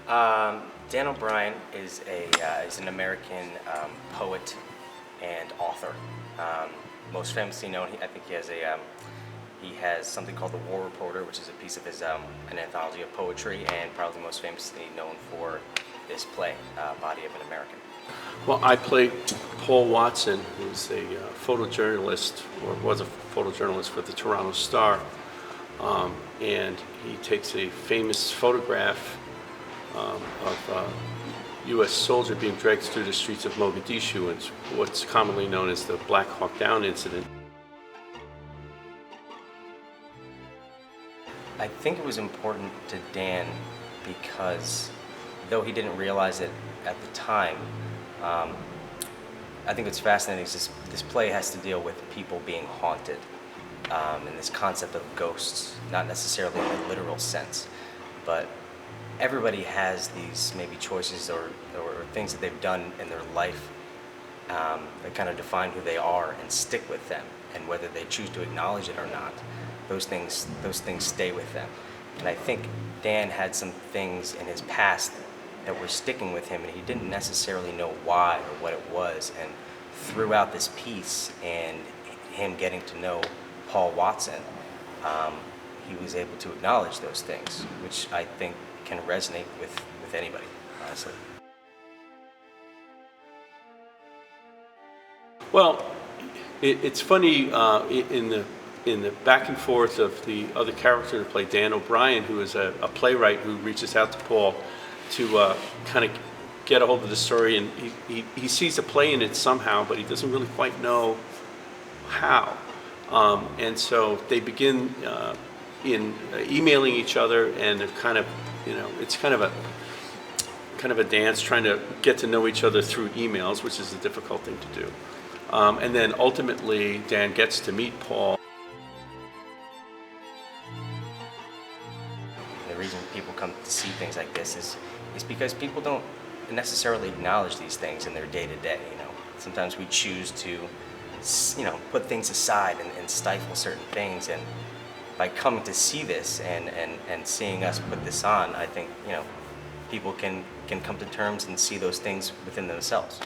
Dan O'Brien is an American poet and author. Most famously known, I think he has something called The War Reporter, which is a piece of his an anthology of poetry, and probably most famously known for this play, Body of an American. Well, I played Paul Watson, who's a photojournalist, or was a photojournalist for the Toronto Star, and he takes a famous photograph of a U.S. soldier being dragged through the streets of Mogadishu, and what's commonly known as the Black Hawk Down incident. I think it was important to Dan because, though he didn't realize it at the time, I think what's fascinating is this play has to deal with people being haunted, and this concept of ghosts, not necessarily in a literal sense, but everybody has these maybe choices or things that they've done in their life that kind of define who they are and stick with them, and whether they choose to acknowledge it or not, those things stay with them. And I think Dan had some things in his past that were sticking with him, and he didn't necessarily know why or what it was. And throughout this piece and him getting to know Paul Watson, he was able to acknowledge those things, which I think can resonate with anybody, honestly. Well, it's funny, in the back and forth of the other character to play, Dan O'Brien, who is a playwright who reaches out to Paul to kind of get a hold of the story, and he sees a play in it somehow, but he doesn't really quite know how. And so they begin in emailing each other, and they're kind of, it's kind of a dance trying to get to know each other through emails, which is a difficult thing to do. And then ultimately, Dan gets to meet Paul. The reason people come to see things like this is because people don't necessarily acknowledge these things in their day-to-day. Sometimes we choose to put things aside and stifle certain things, and by coming to see this and seeing us put this on, I think people can come to terms and see those things within themselves.